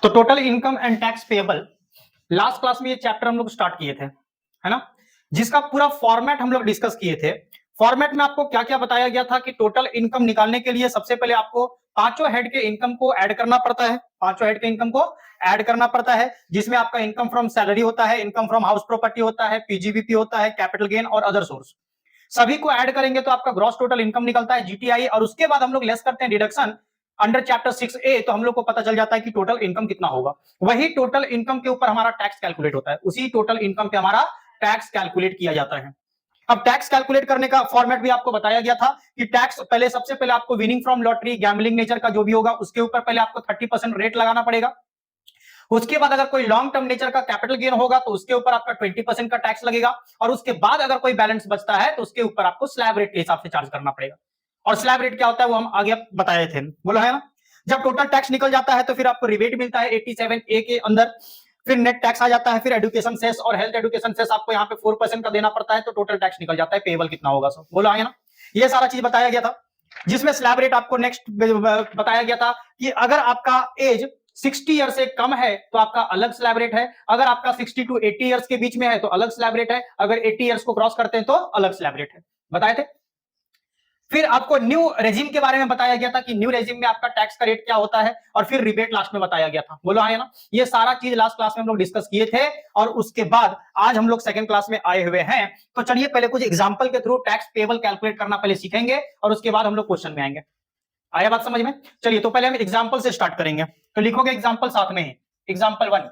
तो total income and tax payable last class में ये चैप्टर हम लोग स्टार्ट किए थे, है ना, जिसका पूरा फॉर्मेट हम लोग डिस्कस किए थे। फॉर्मेट में आपको क्या क्या बताया गया था कि टोटल इनकम निकालने के लिए सबसे पहले आपको पांचों हेड के इनकम को ऐड करना पड़ता है, पांचों हेड के इनकम को ऐड करना पड़ता है, जिसमें आपका इनकम फ्रॉम सैलरी होता है, इनकम फ्रॉम हाउस प्रॉपर्टी होता है, पीजीबीपी होता है, कैपिटल गेन और अदर सोर्स। सभी को ऐड करेंगे तो आपका ग्रॉस टोटल इनकम निकलता है जीटीआई, और उसके बाद हम लोग लेस करते हैं डिडक्शन अंडर चैप्टर 6A, तो हम लोग को पता चल जाता है कि टोटल इनकम कितना होगा। वही टोटल इनकम के ऊपर हमारा टैक्स कैलकुलेट होता है, उसी टोटल इनकम पे हमारा टैक्स कैलकुलेट किया जाता है। अब टैक्स कैलकुलेट करने का फॉर्मेट भी आपको बताया गया था कि टैक्स पहले सबसे पहले आपको winning from lottery, gambling nature का जो भी होगा उसके ऊपर पहले आपको 30% रेट लगाना पड़ेगा। उसके बाद अगर कोई लॉन्ग टर्म नेचर का कैपिटल गेन होगा तो उसके ऊपर आपका 20% का टैक्स लगेगा, और उसके बाद अगर कोई बैलेंस बचता है तो उसके ऊपर आपको स्लैब रेट के हिसाब से चार्ज करना पड़ेगा। और स्लैब रेट क्या होता है वो हम आगे बताए थे, बोलो है ना। जब टोटल टैक्स निकल जाता है तो फिर आपको रिबेट मिलता है 87A के अंदर, फिर नेट टैक्स आ जाता है, फिर एजुकेशन सेस और हेल्थ एजुकेशन सेस आपको यहाँ पे 4% का देना पड़ता है, तो टोटल टैक्स निकल जाता है। पेएबल कितना होगा सब बोलो है ना, ये सारा चीज बताया गया था। जिसमें स्लैब रेट आपको नेक्स्ट बताया गया था कि अगर आपका एज 60 ईयर से कम है तो आपका अलग स्लैब रेट है, अगर आपका 60 टू 80 ईयर्स के बीच में है तो अलग स्लैब रेट है, अगर 80 ईयर्स को क्रॉस करते हैं तो अलग स्लैब रेट है, बताए थे। फिर आपको न्यू रेजिम के बारे में बताया गया था कि न्यू रेजिम में आपका टैक्स का रेट क्या होता है, और फिर रिबेट लास्ट में बताया गया था, बोलो है ना। ये सारा चीज लास्ट क्लास में हम लोग डिस्कस किए थे, और उसके बाद आज हम लोग सेकंड क्लास में आए हुए हैं। तो चलिए पहले कुछ एग्जांपल के थ्रू टैक्स पेएबल कैलकुलेट करना पहले सीखेंगे, और उसके बाद हम लोग क्वेश्चन में आएंगे। आया बात समझ में? चलिए तो पहले हम एग्जांपल से स्टार्ट करेंगे, तो लिखोगे एग्जांपल साथ में ही, एग्जांपल 1।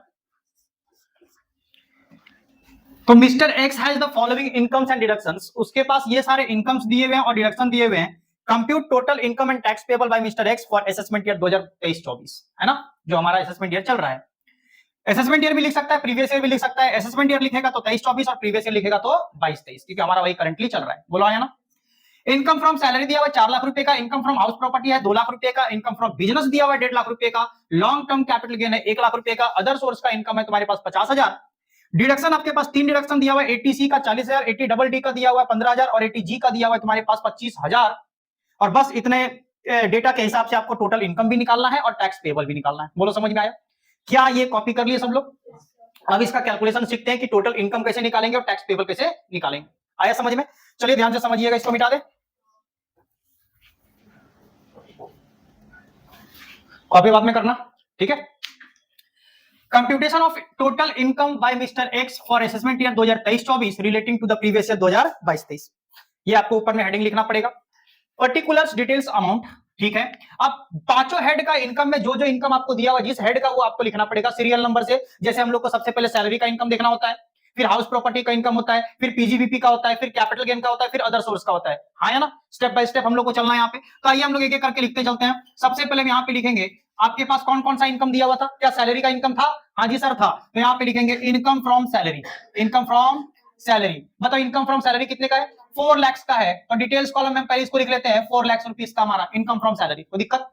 तो mister x has the following incomes and deductions, उसके पास ये सारे इनकम्स दिए हुए हैं और डिडक्शन दिए हुए हैं। Compute total income and tax payable by mister X for assessment year 2023-24, है ना, जो हमारा असेसमेंट ईयर चल रहा है। असेसमेंट ईयर भी लिख सकता है, प्रीवियस ईयर भी लिख सकता है। असेसमेंट ईयर लिखेगा तो 23-24 और प्रीवियस ईयर लिखेगा तो 22-23, क्योंकि हमारा वही करंटली चल रहा है, बोलो आया ना। इनकम फ्रॉम सैलरी दिया हुआ 4 लाख रुपए का, इनकम फ्रॉम हाउस प्रॉपर्टी है 2 लाख रुपए का, इनकम फ्रॉम बिजनेस दिया हुआ 1.5 लाख रुपए का, लॉन्ग टर्म कैपिटल गेन है 1 लाख रुपए का, अदर सोर्स का इनकम है तुम्हारे पास 50,000। डिडक्शन आपके पास 3 डिडक्शन दिया हुआ है, 80C का 40,000, 80 डबल डी का दिया हुआ है 15,000 और 80G का दिया हुआ है तुम्हारे पास 25,000। और बस इतने डेटा के हिसाब से आपको टोटल इनकम भी निकालना है और टैक्स पेएबल भी निकालना है। बोलो समझ में आया? क्या ये कॉपी कर लिए सब लोग? अब इसका कैलकुलेशन सीखते हैं कि टोटल इनकम कैसे निकालेंगे और टैक्स पेएबल कैसे निकालेंगे। आया समझ में? चलिए ध्यान से समझिएगा, इसको मिटा दे, कॉपी बाद में करना, ठीक है। Computation of total income by mister X for assessment year 2023-24 relating to the previous year 2022-23, ये आपको ऊपर में हेडिंग लिखना पड़ेगा। पर्टिकुलर्स डिटेल्स अमाउंट, ठीक है। अब पांचों हेड का इनकम में जो जो इनकम आपको दिया हुआ जिस हेड का वो आपको लिखना पड़ेगा सीरियल नंबर से। जैसे हम लोग को सबसे पहले सैलरी का इनकम देखना होता है, फिर हाउस प्रॉपर्टी का इनकम होता है, फिर पीजीबीपी का होता है, फिर कैपिटल गेन का होता है, फिर अदर सोर्स का होता है, हाँ या ना। स्टेप बाय स्टेप हम लोग को चलना है यहाँ पे। तो आइए हम लोग एक एक करके लिखते चलते हैं। सबसे पहले हम यहाँ पे लिखेंगे आपके पास कौन कौन सा इनकम दिया हुआ था, क्या सैलरी का इनकम था? हाँ जी सर था। तो यहाँ पे लिखेंगे income from salary, income from salary. बताओ इनकम फ्रॉम सैलरी कितने का है? 4 लाख का है। तो डिटेल्स कॉलम में पहले इसको लिख लेते हैं, 4 लाख रुपीस का हमारा इनकम फ्रॉम सैलरी, कोई दिक्कत?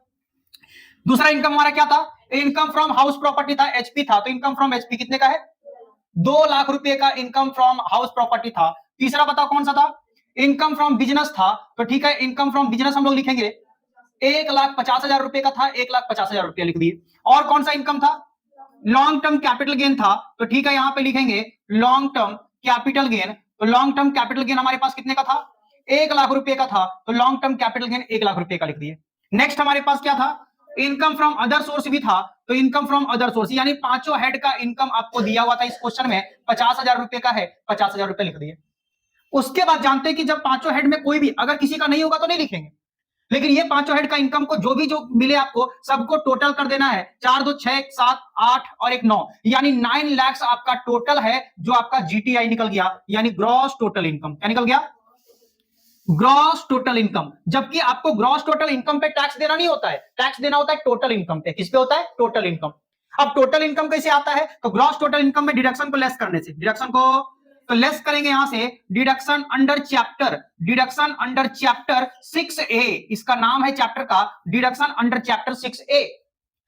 दूसरा इनकम हमारा क्या था? इनकम फ्रॉम हाउस प्रॉपर्टी था, एचपी था, तो इनकम फ्रॉम एचपी कितने का है? 2 लाख रुपए का इनकम फ्रॉम हाउस प्रॉपर्टी था। तीसरा बताओ कौन सा था? इनकम फ्रॉम बिजनेस था, तो ठीक है इनकम फ्रॉम बिजनेस हम लोग लिखेंगे 1,50,000 रुपए का था, 1,50,000 रुपए लिख दिए। और कौन सा इनकम था? लॉन्ग टर्म कैपिटल गेन था, तो ठीक है यहां पे लिखेंगे लॉन्ग टर्म कैपिटल गेन। तो लॉन्ग टर्म कैपिटल गेन हमारे पास कितने का था? 1 लाख रुपए का था, तो long term capital gain 1 lakh रुपए का लिख दिए। नेक्स्ट हमारे पास क्या था? इनकम फ्रॉम अदर सोर्स भी था, तो इनकम फ्रॉम अदर सोर्स यानी पांचों हेड का इनकम आपको दिया हुआ था इस क्वेश्चन में 50,000 रुपए का है, 50,000 रुपए लिख दिए। उसके बाद जानते हैं कि जब पांचों हेड में कोई भी अगर किसी का नहीं होगा तो नहीं लिखेंगे, लेकिन ये पांचों हेड का इनकम को जो मिले आपको सबको टोटल कर देना है। 4 2 6 7 8 और 1 9, यानी 9 लाख आपका टोटल है जो आपका जीटीआई निकल गया, यानी ग्रॉस टोटल इनकम। क्या निकल गया? Gross total income. जबकि आपको ग्रॉस टोटल इनकम पे टैक्स देना नहीं होता है, टैक्स देना होता है टोटल इनकम पे। किस पे होता है? Total income. अब टोटल इनकम कैसे आता है? तो ग्रॉस टोटल इनकम में डिडक्शन को लेस करने से, डिडक्शन को तो लेस करेंगे यहां से deduction under chapter, deduction under chapter 6A, इसका नाम है चैप्टर का डिडक्शन अंडर चैप्टर 6A।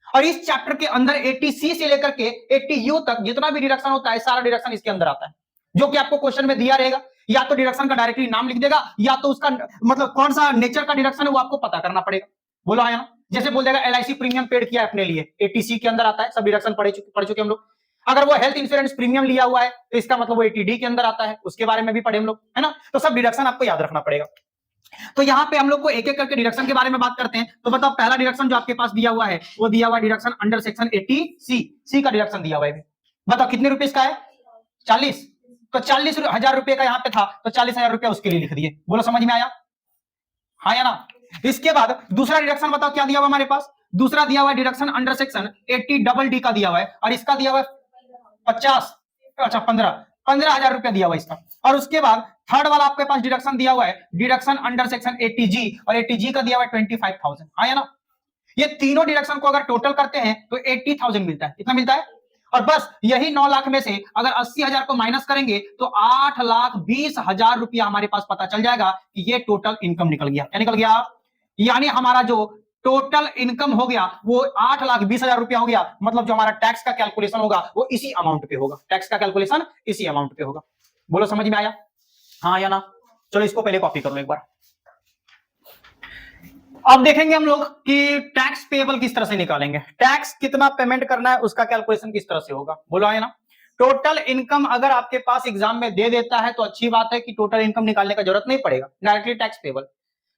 और इस चैप्टर के अंदर 80C से लेकर के 80U तक जितना भी डिडक्शन होता है सारा डिडक्शन इसके अंदर आता है, जो कि आपको क्वेश्चन में दिया रहेगा। या तो डिडक्शन का डायरेक्टली नाम लिख देगा, या तो उसका मतलब कौन सा नेचर का डिडक्शन है वो आपको पता करना पड़ेगा। बोलो आया ना। जैसे बोल देगा LIC प्रीमियम पेड किया है अपने लिए, ATC के अंदर आता है, सब डिडक्शन पढ़ चुके हम लोग। अगर वो हेल्थ इंश्योरेंस प्रीमियम लिया हुआ है तो इसका मतलब वो ATD के अंदर आता है, उसके बारे में भी पढ़े हम लोग, है ना। तो सब डिडक्शन आपको याद रखना पड़ेगा। तो यहाँ पे हम लोग को एक एक करके डिडक्शन के बारे में बात करते हैं। तो बताओ पहला डिडक्शन जो आपके पास दिया हुआ है वो दिया हुआ डिडक्शन अंडर सेक्शन 80C, सी का डिडक्शन दिया हुआ है। बताओ कितने रुपए का है? 40। तो 40,000 रुपए का यहाँ पे था, तो 40,000 रुपए उसके लिए लिख दिए। बोलो समझ में आया? हाँ या ना। इसके बाद दूसरा डिडक्शन बताओ क्या दिया हुआ हमारे पास? दूसरा दिया हुआ है डिडक्शन अंडर सेक्शन 80DD का दिया हुआ है, और इसका दिया हुआ है 50, अच्छा 15,000 रुपया दिया हुआ इसका। और उसके बाद थर्ड वाला आपके पास डिडक्शन दिया हुआ है डिडक्शन अंडर सेक्शन 80G, और 80G का दिया हुआ है 25,000। हाँ या ना। ये तीनों डिडक्शन को अगर टोटल करते हैं तो 80,000 मिलता है। कितना मिलता है? और बस यही 9 लाख में से अगर 80,000 को माइनस करेंगे तो 8,20,000 रुपया हमारे पास पता चल जाएगा कि ये टोटल इनकम निकल गया। क्या निकल गया? यानी हमारा जो टोटल इनकम हो गया वो 8,20,000 रुपया हो गया। मतलब जो हमारा टैक्स का कैलकुलेशन होगा वो इसी अमाउंट पे होगा, टैक्स का कैलकुलेशन इसी अमाउंट पे होगा। बोलो समझ में आया? हाँ या ना। चलो इसको पहले कॉपी कर लो एक बार। अब देखेंगे हम लोग कि टैक्स पेएबल किस तरह से निकालेंगे, टैक्स कितना पेमेंट करना है उसका कैलकुलेशन किस तरह से होगा। बोलो है ना। टोटल इनकम अगर आपके पास एग्जाम में दे देता है तो अच्छी बात है कि टोटल इनकम निकालने का जरूरत नहीं पड़ेगा, डायरेक्टली टैक्स पेएबल।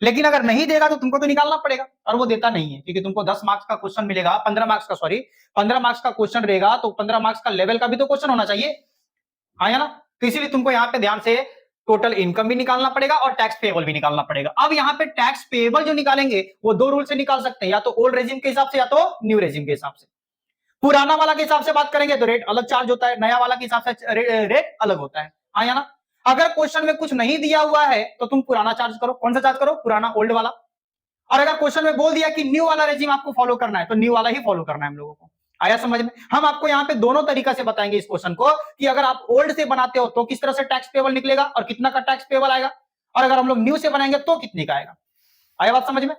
लेकिन अगर नहीं देगा तो तुमको तो निकालना पड़ेगा, और वो देता नहीं है क्योंकि तुमको 10 मार्क्स का क्वेश्चन मिलेगा, 15 मार्क्स का, सॉरी 15 मार्क्स का क्वेश्चन रहेगा, तो 15 मार्क्स का लेवल का भी तो क्वेश्चन होना चाहिए। हाँ या ना। तो इसीलिए तुमको यहाँ पे ध्यान से टोटल इनकम भी निकालना पड़ेगा और टैक्स पेएबल भी निकालना पड़ेगा। अब यहाँ पे टैक्स पेएबल जो निकालेंगे वो दो रूल से निकाल सकते हैं, या तो ओल्ड रेजिम के हिसाब से या तो न्यू रेजिम के हिसाब से। पुराना वाला के हिसाब से बात करेंगे तो रेट अलग चार्ज होता है, नया वाला के हिसाब से रेट अलग होता है। हाँ या ना। अगर क्वेश्चन में कुछ नहीं दिया हुआ है तो तुम पुराना चार्ज करो। कौन सा चार्ज करो? पुराना, ओल्ड वाला। और अगर क्वेश्चन में बोल दिया कि न्यू वाला रेजिम आपको फॉलो करना है तो न्यू वाला ही फॉलो करना है हम लोगों को। आया समझ में? हम आपको यहाँ पे दोनों तरीका से बताएंगे इस क्वेश्चन को कि अगर आप ओल्ड से बनाते हो तो किस तरह से टैक्स पेएबल निकलेगा और कितना का टैक्स पेएबल आएगा, और अगर हम लोग न्यू से बनाएंगे तो कितने का आएगा। आया बात समझ में?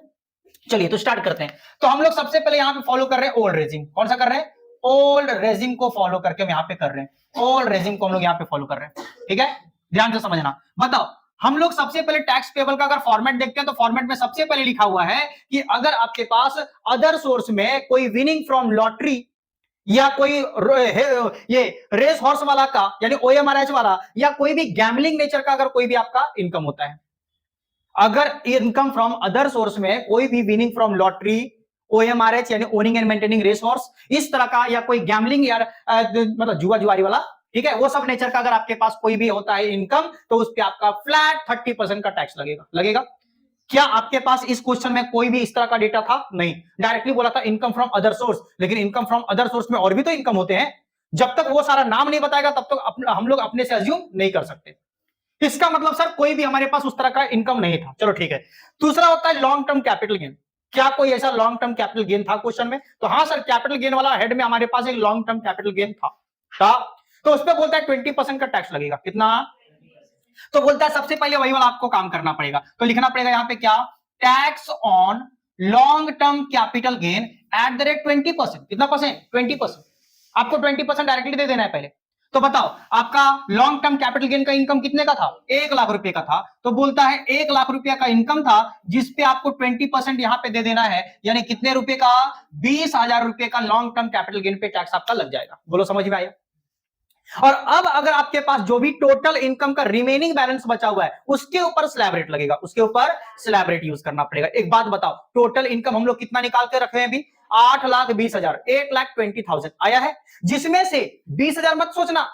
चलिए तो स्टार्ट करते हैं। तो हम लोग सबसे पहले यहाँ पे फॉलो कर रहे हैं ओल्ड रेजिम। कौन सा कर रहे हैं? ओल्ड रेजिम को फॉलो करके हम यहाँ पे कर रहे हैं, ओल्ड रेजिम को हम लोग यहाँ पे फॉलो कर रहे हैं। ठीक है, ध्यान से समझना। बताओ हम लोग सबसे पहले टैक्स पेएबल का अगर फॉर्मेट देखते हैं तो फॉर्मेट में सबसे पहले लिखा हुआ है कि अगर आपके पास अदर सोर्स में कोई विनिंग फ्रॉम लॉटरी या कोई ये रेस हॉर्स वाला का यानी OMRH वाला या कोई भी गैम्बलिंग नेचर का अगर कोई भी आपका इनकम होता है, अगर इनकम फ्रॉम अदर सोर्स में कोई भी विनिंग फ्रॉम लॉटरी, OMRH यानी owning and maintaining race horse इस तरह का, या कोई गैम्बलिंग या मतलब जुआ जुआरी वाला, ठीक है, वो सब नेचर का अगर आपके पास कोई भी होता है इनकम तो उस पर आपका फ्लैट 30% का टैक्स लगेगा। क्या आपके पास इस क्वेश्चन में कोई भी इस तरह का डेटा था? नहीं, डायरेक्टली बोला था इनकम फ्रॉम अदर सोर्स। लेकिन इनकम फ्रॉम अदर सोर्स में और भी तो इनकम होते हैं, जब तक वो सारा नाम नहीं बताएगा तब तक हम लोग अपने से अज्यूम नहीं कर सकते। इसका मतलब सर कोई भी हमारे पास उस तरह का इनकम नहीं था। चलो ठीक है। दूसरा होता है लॉन्ग टर्म कैपिटल गेन। क्या कोई ऐसा लॉन्ग टर्म कैपिटल गेन था क्वेश्चन में? तो हाँ सर, कैपिटल गेन वाला हेड में हमारे पास एक लॉन्ग टर्म कैपिटल गेन था। तो उस पर बोलता है 20% का टैक्स लगेगा। कितना? तो बोलता है सबसे पहले वही वाला आपको काम करना पड़ेगा। तो लिखना पड़ेगा यहाँ पे क्या? Tax on long term capital gain at the rate 20%। कितना परसेंट? 20%। आपको 20% डायरेक्टली दे देना है पहले। तो बताओ आपका लॉन्ग टर्म कैपिटल गेन का इनकम कितने का था? 1 लाख रुपए का था। तो बोलता है 1 लाख रुपए का इनकम था जिसपे आपको 20% यहां पे दे देना है, यानी कितने रुपए का? 20,000 रुपए का लॉन्ग टर्म कैपिटल गेन पे टैक्स आपका लग जाएगा। बोलो समझ में आया? और अब अगर आपके पास जो भी टोटल इनकम का रिमेनिंग बैलेंस बचा हुआ है उसके ऊपर स्लैब रेट लगेगा, उसके ऊपर स्लैब रेट यूज करना पड़ेगा। एक बात बताओ, टोटल इनकम हम लोग कितना निकाल के रखे हैं अभी? 8,20,000, 8,20,000 आया है, जिसमें से 20,000 मत सोचना।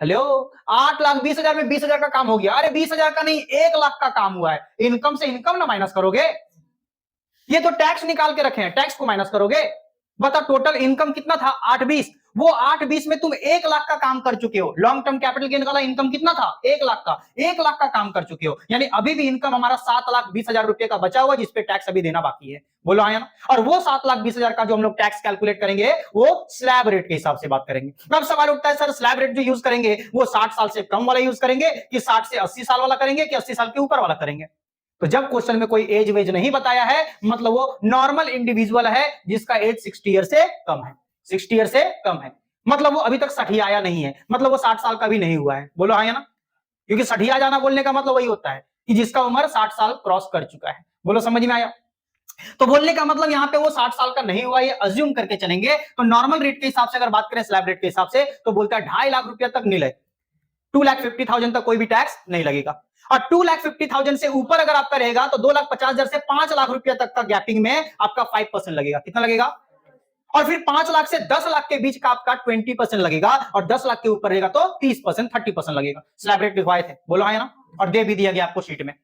हेलो, 8,20,000 में 20,000 का काम हो गया। अरे 20,000 का नहीं, 1 लाख का काम हुआ है। इनकम से इनकम ना माइनस करोगे, ये तो टैक्स निकाल के रखे हैं, टैक्स को माइनस करोगे। बता टोटल इनकम कितना था? 8,20। वो 8,20 में तुम 1 लाख का काम कर चुके हो। लॉन्ग टर्म कैपिटल गेन वाला इनकम कितना था? 1 लाख का। 1 लाख का काम कर चुके हो, यानी अभी भी इनकम हमारा 7,20,000 रुपए का बचा हुआ जिसपे टैक्स अभी देना बाकी है। बोलो आया ना। और वो 7,20,000 का जो हम लोग टैक्स कैलकुलेट करेंगे वो स्लैब रेट के हिसाब से बात करेंगे। अब सवाल उठता है सर स्लैब रेट जो यूज करेंगे वो 60 साल से कम वाला यूज करेंगे कि 60 से 80 साल वाला करेंगे कि 80 साल के ऊपर वाला करेंगे? तो जब क्वेश्चन में कोई एज वेज नहीं बताया है मतलब वो नॉर्मल इंडिविजुअल है जिसका एज 60 ईयर से कम है। 60 ईयर से कम है मतलब वो अभी तक 60 आया नहीं है, मतलब वो 60 साल का भी नहीं हुआ है। बोलो आया ना, क्योंकि 60 जाना बोलने का मतलब वही होता है कि जिसका उम्र 60 साल क्रॉस कर चुका है। बोलो समझ में आया? तो बोलने का मतलब यहाँ पे वो 60 साल का नहीं हुआ, ये अज्यूम करके चलेंगे। तो नॉर्मल रेट के हिसाब से अगर बात करें, स्लैब रेट के हिसाब से, तो बोलता है 2.5 लाख रुपया तक नील है, 2,50,000 तक कोई भी टैक्स नहीं लगेगा। और 2,50,000 से ऊपर अगर आपका रहेगा तो 2,50,000 से 5 लाख रुपया तक का गैपिंग में आपका 5% लगेगा। कितना लगेगा? और फिर 5 लाख से 10 लाख के बीच का आपका 20% लगेगा, और 10 लाख के ऊपर रहेगा तो 30%, 30% लगेगा। स्लैब रेट लिखवाए थे, बोलो हाँ या ना, और दे भी दिया गया आपको शीट में।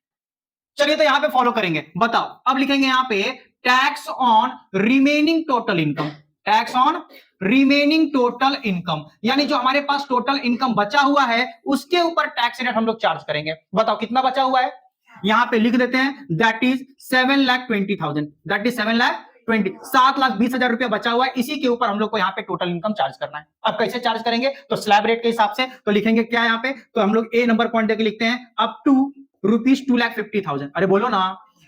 चलिए तो यहां पे फॉलो करेंगे, बताओ। अब लिखेंगे यहां पे tax on remaining total income, tax on remaining total income, यानी जो हमारे पास टोटल इनकम बचा हुआ है उसके ऊपर टैक्स रेट हम लोग चार्ज करेंगे। बताओ कितना बचा हुआ है, यहां पे लिख देते हैं, दैट इज 7,20,000, दैट इज 7,20,000 रुपया बचा हुआ है, इसी के ऊपर हम लोग को यहाँ पे टोटल इनकम चार्ज करना है। अब कैसे चार्ज करेंगे, तो स्लैब रेट के हिसाब से। तो लिखेंगे क्या यहाँ पे, तो हम लोग ए नंबर पॉइंट देके लिखते हैं, अप टू ₹2,50,000। अरे बोलो ना,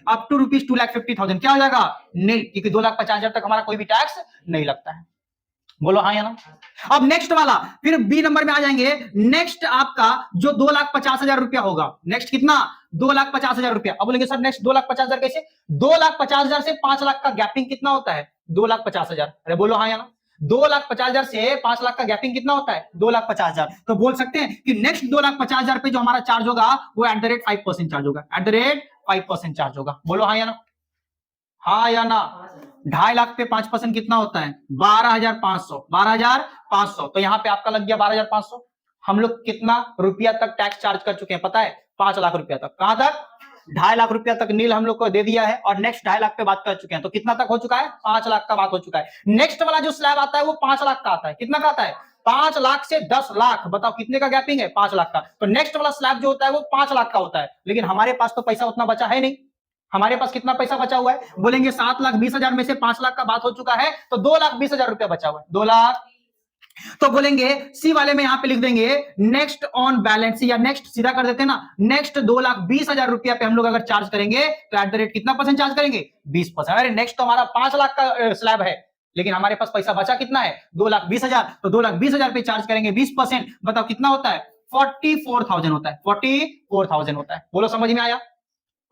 अप टू ₹2,50,000 क्या हो जाएगा, नहीं, क्योंकि 2,50,000 तक हमारा कोई भी टैक्स नहीं लगता है। बोलो हाँ या ना। अब नेक्स्ट वाला, फिर बी नंबर में आ जाएंगे। नेक्स्ट आपका जो 2,50,000 रुपया होगा, नेक्स्ट कितना, 2,50,000 रुपया। अब बोलेंगे सर नेक्स्ट 2,50,000 कैसे, 2,50,000 से 5 लाख का गैपिंग कितना होता है, 2,50,000। अरे बोलो हाँ या ना, 2,50,000 से 5 लाख का गैपिंग कितना होता है, 2,50,000। तो बोल सकते हैं कि नेक्स्ट 2,50,000 पे जो हमारा चार्ज होगा वो @5% चार्ज होगा, @5% चार्ज होगा। बोलो हाँ या ना, हाँ या ना। 2.5 लाख पे 5% कितना होता है, 12,500, 12,500। तो यहाँ पे आपका लग गया 12,500। हम लोग कितना रुपया तक टैक्स चार्ज कर चुके हैं पता है, 5 लाख रुपया तक। कहां तक, 2.5 लाख रुपया तक नील हम लोग को दे दिया है, और नेक्स्ट 2.5 लाख पे बात कर चुके हैं। तो कितना तक हो चुका है, 5 लाख का बात हो चुका है। नेक्स्ट वाला जो स्लैब आता है वो 5 लाख का आता है। कितना का आता है, 5 लाख से 10 लाख। बताओ कितने का गैपिंग है, 5 लाख का। तो नेक्स्ट वाला स्लैब जो होता है वो 5 लाख का होता है, लेकिन हमारे पास तो पैसा उतना बचा है नहीं। हमारे पास कितना पैसा बचा हुआ है, बोलेंगे 7,20,000 में से 5 लाख का बात हो चुका है, तो 2,20,000 रुपया बचा हुआ है, 2 लाख। तो बोलेंगे सी वाले में यहां पे लिख देंगे नेक्स्ट ऑन बैलेंस, या नेक्स्ट सीधा कर देते हैं ना, नेक्स्ट 2,20,000 रुपया पे हम लोग अगर चार्ज करेंगे तो एट द रेट कितना परसेंट चार्ज करेंगे, 20%। अरे नेक्स्ट तो हमारा 5 लाख का स्लैब है, लेकिन हमारे पास पैसा बचा कितना है, 2,20,000। तो 2,20,000 पे चार्ज करेंगे 20%। बताओ कितना होता है, 44,000 होता है, 44,000 होता है। बोलो समझ में आया,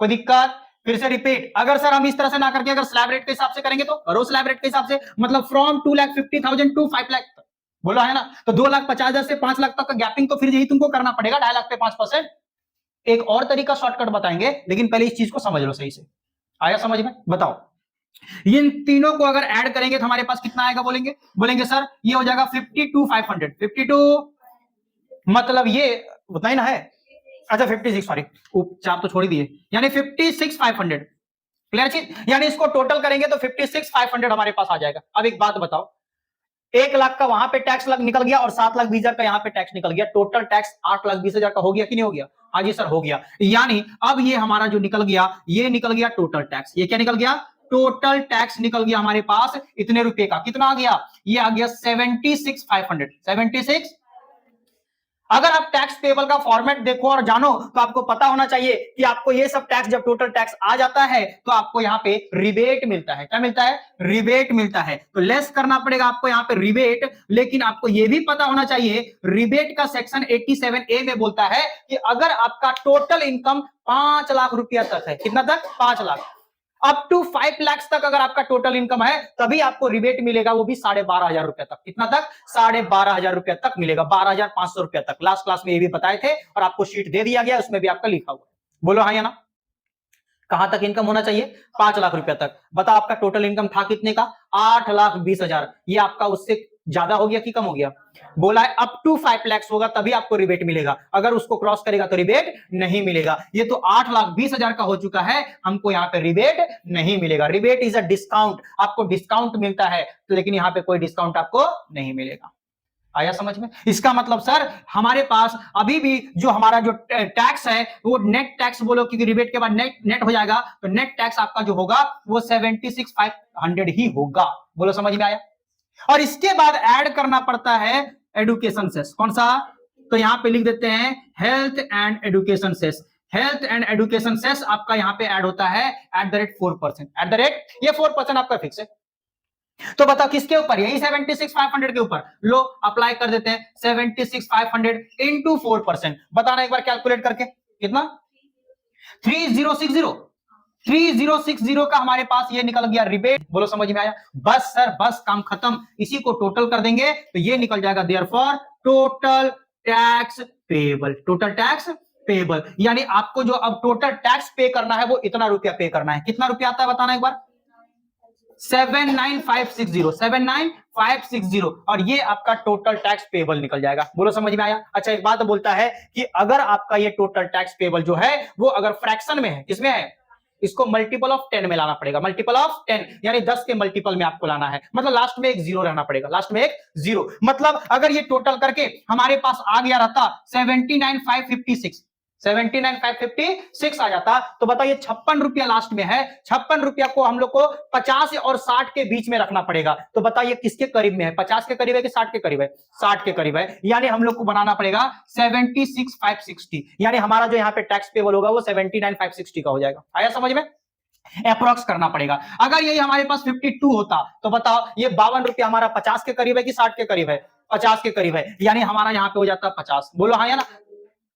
कोई दिक्कत। फिर से रिपीट, अगर सर हम इस तरह से ना करके अगर स्लैब रेट के हिसाब से करेंगे तो करो स्लैब रेट के हिसाब से, मतलब फ्रॉम 2,50,000 टू 5 लाख तक। बोलो है ना, तो 2,50,000 से 5 लाख तक का गैपिंग तो फिर यही तुमको करना पड़ेगा, 2.5 लाख पे 5%। एक और तरीका शॉर्टकट बताएंगे, लेकिन पहले इस चीज को समझ लो सही से। आया समझ में, बताओ इन तीनों को अगर ऐड करेंगे तो हमारे पास कितना आएगा, बोलेंगे सर ये हो जाएगा 52,500, 52 मतलब ये उतना ही ना है, अच्छा 56, सॉरी चार तो छोड़ ही दिए, यानी 56,500। क्लियर चीज, यानी इसको टोटल करेंगे तो 56,500 हमारे पास आ जाएगा। अब एक बात बताओ, 1 लाख का वहां पे टैक्स निकल गया और 7,20,000 का यहाँ पे टैक्स निकल गया, टोटल टैक्स 8,20,000 का हो गया कि नहीं हो गया, हाँ जी सर हो गया। यानी अब ये हमारा जो निकल गया, ये निकल गया टोटल टैक्स। ये क्या निकल गया, टोटल टैक्स निकल गया हमारे पास इतने रुपए का। कितना आ गया, ये आ गया 76,500, 76। अगर आप टैक्स पेबल का फॉर्मेट देखो और जानो तो आपको पता होना चाहिए कि आपको ये सब टैक्स, जब टोटल टैक्स आ जाता है तो आपको यहाँ पे रिबेट मिलता है। क्या मिलता है, रिबेट मिलता है। तो लेस करना पड़ेगा आपको यहाँ पे रिबेट, लेकिन आपको ये भी पता होना चाहिए रिबेट का सेक्शन 87A में बोलता है कि अगर आपका टोटल इनकम 5 लाख रुपया तक है, कितना तक, 5 लाख, अप टू 5 लाख तक अगर आपका टोटल इनकम है तभी आपको रिबेट मिलेगा, वो भी 12,500 रुपया तक। कितना तक, 12,500 रुपया तक मिलेगा, 12,500 रुपया तक। लास्ट क्लास में ये भी बताए थे और आपको शीट दे दिया गया, उसमें भी आपका लिखा हुआ। बोलो हाँ या ना, कहां तक इनकम होना चाहिए, 5 लाख रुपया तक। बताओ आपका टोटल इनकम था कितने का, 8,20,000। ये आपका उससे ज्यादा हो गया कि कम हो गया, बोला है अप टू 5 लाख होगा तभी आपको रिबेट मिलेगा, अगर उसको क्रॉस करेगा तो रिबेट नहीं मिलेगा। ये तो 8,20,000 का हो चुका है, हमको यहाँ पे रिबेट नहीं मिलेगा। रिबेट इज अ डिस्काउंट, आपको डिस्काउंट मिलता है, लेकिन यहाँ पे कोई डिस्काउंट आपको नहीं मिलेगा। आया समझ में, इसका मतलब सर हमारे पास अभी भी जो हमारा जो टैक्स है वो नेट टैक्स बोलो, क्योंकि रिबेट के बाद नेट हो जाएगा, तो नेट टैक्स आपका जो होगा वो 76,500 ही होगा। बोलो समझ में आया। और इसके बाद ऐड करना पड़ता है एडुकेशन सेस, कौन सा, तो यहां पे लिख देते हैं health and education cess. Health and education cess आपका यहां पे ऐड होता है @4%, ये 4% आपका फिक्स है। तो बताओ किसके ऊपर, यही 76,500 के ऊपर। लो अप्लाई कर देते हैं, 76,500 इंटू 4%। बताना एक बार कैलकुलेट करके, कितना, 3060, 3060 का हमारे पास ये निकल गया रिबेट। बोलो समझ में आया? बस सर बस काम खत्म, इसी को टोटल कर देंगे तो ये निकल जाएगा therefore total tax payable. Total tax payable यानी आपको जो अब टोटल टैक्स पे करना है वो इतना रुपया पे करना है। कितना रुपया आता है बताना एक बार? 79560 79560 और ये आपका टोटल टैक्स पेएबल निकल जाएगा। बोलो समझ में आया? अच्छा एक बात बोलता है कि अगर आपका ये टोटल टैक्स पेएबल जो है वो अगर फ्रैक्शन में है, किसमें है, इसको मल्टीपल ऑफ 10 में लाना पड़ेगा। मल्टीपल ऑफ 10 यानी 10 के मल्टीपल में आपको लाना है, मतलब लास्ट में एक जीरो रहना पड़ेगा। लास्ट में एक जीरो मतलब अगर ये टोटल करके हमारे पास आ गया रहता 79556 79556 आ जाता तो बताइए 56 रुपया लास्ट में है। 56 रुपया को हम लोग को 50 और 60 के बीच में रखना पड़ेगा। तो बताइए किसके करीब में है? 50 के करीब है कि 60 के करीब है? 60 के करीब है। यानी हम लोग को बनाना पड़ेगा 76560 यानी हमारा जो यहाँ पे टैक्स पेबल होगा वो 79560 का हो जाएगा। आया समझ में? अप्रोक्स करना पड़ेगा। अगर यही हमारे पास 52 होता तो बताओ ये 52 रुपया हमारा 50 के करीब है कि 60 के करीब है? 50 के करीब है यानी हमारा यहाँ पे हो जाता है 50। बोलो हाँ या ना?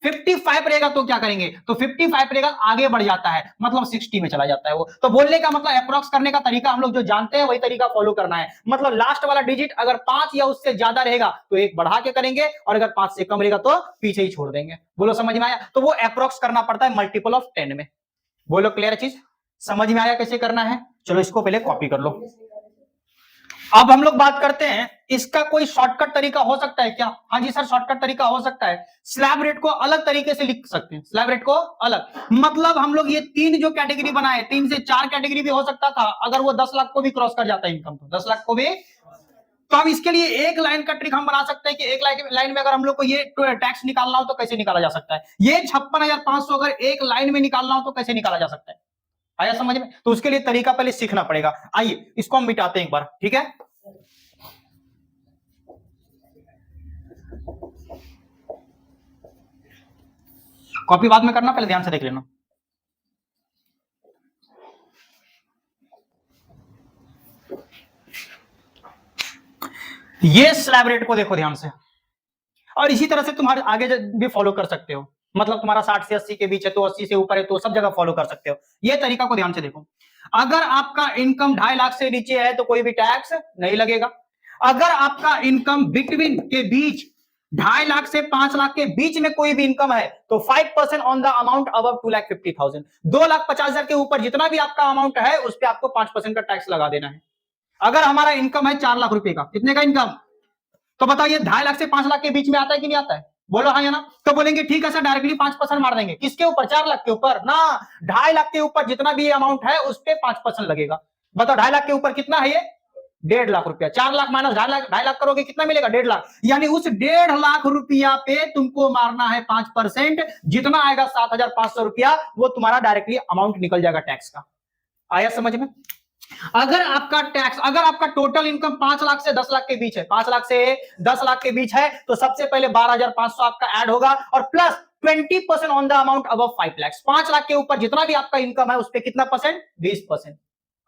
55 रहेगा तो क्या करेंगे? तो 55 रहेगा आगे बढ़ जाता है मतलब 60 में चला जाता है वो। तो बोलने का मतलब अप्रोक्स करने का तरीका हम लोग जो जानते हैं वही तरीका फॉलो करना है। मतलब लास्ट वाला डिजिट अगर 5 या उससे ज्यादा रहेगा तो एक बढ़ा के करेंगे और अगर 5 से कम रहेगा तो पीछे ही छोड़ देंगे। बोलो समझ में आया? तो वो अप्रोक्स करना पड़ता है मल्टीपल ऑफ 10 में। बोलो क्लियर चीज? समझ में आया कैसे करना है? चलो इसको पहले कॉपी कर लो। अब हम लोग बात करते हैं इसका कोई शॉर्टकट तरीका हो सकता है क्या? हाँ जी सर शॉर्टकट तरीका हो सकता है। स्लैब रेट को अलग तरीके से लिख सकते हैं। स्लैब रेट को अलग मतलब हम लोग ये 3 जो कैटेगरी बनाए 3 से 4 कैटेगरी भी हो सकता था अगर वो 10 लाख को भी क्रॉस कर जाता है इनकम तो 10 लाख को भी। तो हम इसके लिए एक लाइन का ट्रिक हम बना सकते हैं कि एक लाइन में अगर हम लोग को ये टैक्स निकालना हो तो कैसे निकाला जा सकता है? ये 56,500 अगर एक लाइन में निकालना हो तो कैसे निकाला जा सकता है? आया समझ में? तो उसके लिए तरीका पहले सीखना पड़ेगा। आइए इसको हम मिटाते हैं एक बार, ठीक है? कॉपी बाद में करना, पहले ध्यान से देख लेना। ये स्लैब रेट को देखो ध्यान से और इसी तरह से तुम्हारे आगे भी फॉलो कर सकते हो। मतलब तुम्हारा 60 से 80 के बीच है तो 80 से ऊपर है तो सब जगह फॉलो कर सकते हो। ये तरीका को ध्यान से देखो। अगर आपका इनकम 2.5 लाख से नीचे है तो कोई भी टैक्स नहीं लगेगा। अगर आपका इनकम बिटवीन के बीच 2.5 लाख से 5 लाख के बीच में कोई भी इनकम है तो 5% ऑन द अमाउंट अबव 2,50,000 2,50,000 के ऊपर जितना भी आपका अमाउंट है उस पर आपको 5% का टैक्स लगा देना है। अगर हमारा इनकम है 4 लाख रुपए का, कितने का इनकम? तो बताइए 2.5 लाख से 5 लाख के बीच में आता है कि नहीं आता है? बोलो हाँ या ना? तो बोलेंगे ठीक है सर डायरेक्टली 5% मार देंगे। किसके ऊपर? 4 लाख के ऊपर ना। 2.5 लाख के ऊपर जितना भी अमाउंट है उस पर 5% लगेगा। बताओ 2.5 लाख के ऊपर कितना है ये? 1.5 लाख रुपया। 4 लाख माइनस 2.5 लाख करोगे कितना मिलेगा? 1.5 लाख। यानी उस 1.5 लाख रुपया पे तुमको मारना है 5%। जितना आएगा 7,500 रुपया वो तुम्हारा डायरेक्टली अमाउंट निकल जाएगा टैक्स का। आया समझ में? अगर आपका टोटल इनकम 5 लाख से 10 लाख के बीच है, 5 लाख से 10 लाख के बीच है तो सबसे पहले 12,500 आपका ऐड होगा और plus 20% on the amount above 5 lakh. 5 lakh के ऊपर जितना भी आपका इनकम है उस पर कितना परसेंट? 20%।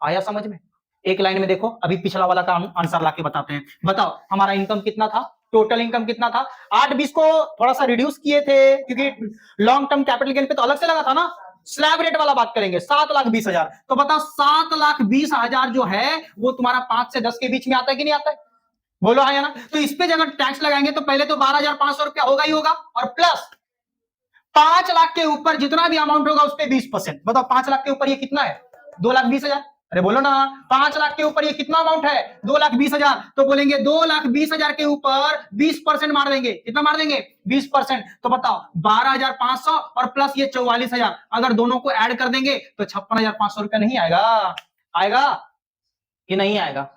आया समझ में? एक लाइन में देखो, अभी पिछला वाला का आंसर लाके बताते हैं। बताओ हमारा इनकम कितना था? टोटल इनकम कितना था? 8-20 को थोड़ा सा रिड्यूस किए थे क्योंकि लॉन्ग टर्म कैपिटल गेन पे तो अलग से लगा था ना। स्लैब रेट वाला बात करेंगे 7,20,000। तो बताओ 7,20,000 जो है वो तुम्हारा 5 से 10 के बीच में आता है कि नहीं आता है? बोलो हाँ या ना? तो इस पे अगर टैक्स लगाएंगे तो पहले तो 12,500 रुपया होगा ही होगा और प्लस 5 लाख के ऊपर जितना भी अमाउंट होगा उस पर 20%। बताओ 5 लाख के ऊपर ये कितना है? 2,20,000। अरे बोलो ना 5 लाख के ऊपर ये कितना अमाउंट है? 2,20,000। तो बोलेंगे 2,20,000 के ऊपर 20% मार देंगे। कितना मार देंगे? 20%। तो बताओ 12,500 और प्लस ये 44,000 अगर दोनों को ऐड कर देंगे तो 56,500 रुपया नहीं आएगा? आएगा कि नहीं आएगा?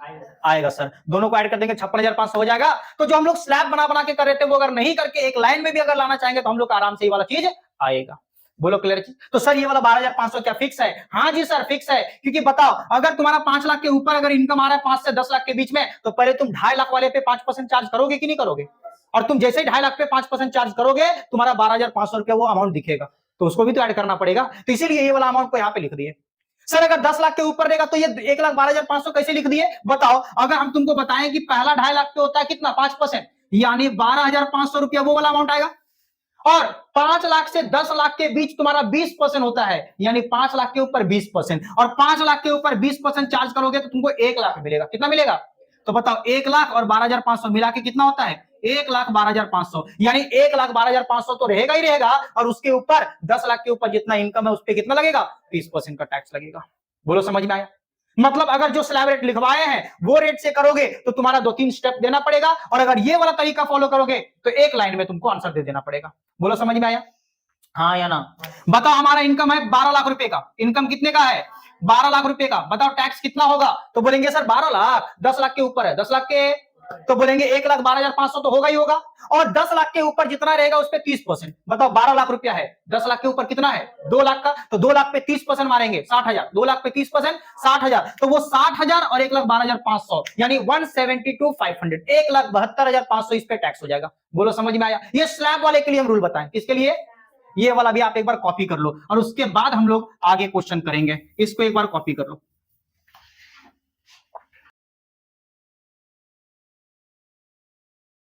आएगा सर। दोनों को ऐड कर देंगे 56,500 हो जाएगा। तो जो हम लोग स्लैब बना के कर रहे थे वो अगर नहीं करके एक लाइन में भी अगर लाना चाहेंगे तो हम लोग आराम से ये वाला चीज आएगा। बोलो क्लियर चीज? तो सर ये वाला 12,500 क्या फिक्स है? हाँ जी सर फिक्स है। क्योंकि बताओ अगर तुम्हारा 5 लाख के ऊपर अगर इनकम आ रहा है 5 से 10 लाख के बीच में तो पहले तुम 2.5 लाख वाले पे 5% चार्ज करोगे कि नहीं करोगे? और तुम जैसे ही 2.5 लाख पे 5% चार्ज करोगे तुम्हारा 12,500 रुपया वो अमाउंट दिखेगा तो उसको भी तो ऐड करना पड़ेगा। तो इसीलिए ये वाला अमाउंट को यहाँ पे लिख दिए। सर अगर 10 लाख के ऊपर रहेगा तो ये 1,12,500 कैसे लिख दिए? बताओ अगर हम तुमको बताएं कि पहला 2.5 लाख पे होता है कितना? 5%, यानी 12,500 रुपया वो वाला अमाउंट आएगा। और 5 लाख से 10 लाख के बीच तुम्हारा 20% होता है, यानी 5 लाख के ऊपर 20%, और 5 लाख के ऊपर 20% चार्ज करोगे तो तुमको 1 लाख मिलेगा। कितना मिलेगा? तो बताओ 1 लाख और 12,500 मिला के कितना होता है? 1,12,500, यानी 1,12,500 तो रहेगा ही रहेगा, और उसके ऊपर 10 लाख के ऊपर जितना इनकम है उस पर कितना लगेगा? 30% का टैक्स लगेगा। बोलो समझ में आया? मतलब अगर जो स्लैब रेट लिखवाए हैं वो रेट से करोगे तो तुम्हारा 2-3 स्टेप देना पड़ेगा, और अगर ये वाला तरीका फॉलो करोगे तो एक लाइन में तुमको आंसर दे देना पड़ेगा। बोलो समझ में आया? हाँ या ना? बताओ, हमारा इनकम है 12 लाख रुपए का। इनकम कितने का है? 12 लाख रुपए का। बताओ टैक्स कितना होगा? तो बोलेंगे सर 12 लाख 10 लाख के ऊपर है, 10 लाख के तो बोलेंगे 1,12,500 तो होगा ही होगा, और 10 लाख के ऊपर जितना रहेगा उस पे 30%। बताओ 12 लाख रुपया है, 10 लाख के ऊपर कितना है? 2 लाख का, तो 2 लाख पे 30% मारेंगे 60,000, 2 लाख पे 30% 60,000, तो वो 60,000 और 1,12,500 यानी 172,500, 1,72,500 इस पे टैक्स हो जाएगा। बोलो समझ में आया? ये स्लैब वाले के लिए हम रूल बताएं, किसके लिए? ये वाला भी आप एक बार कॉपी कर लो, और उसके बाद हम लोग आगे क्वेश्चन करेंगे। इसको एक बार कॉपी कर लो।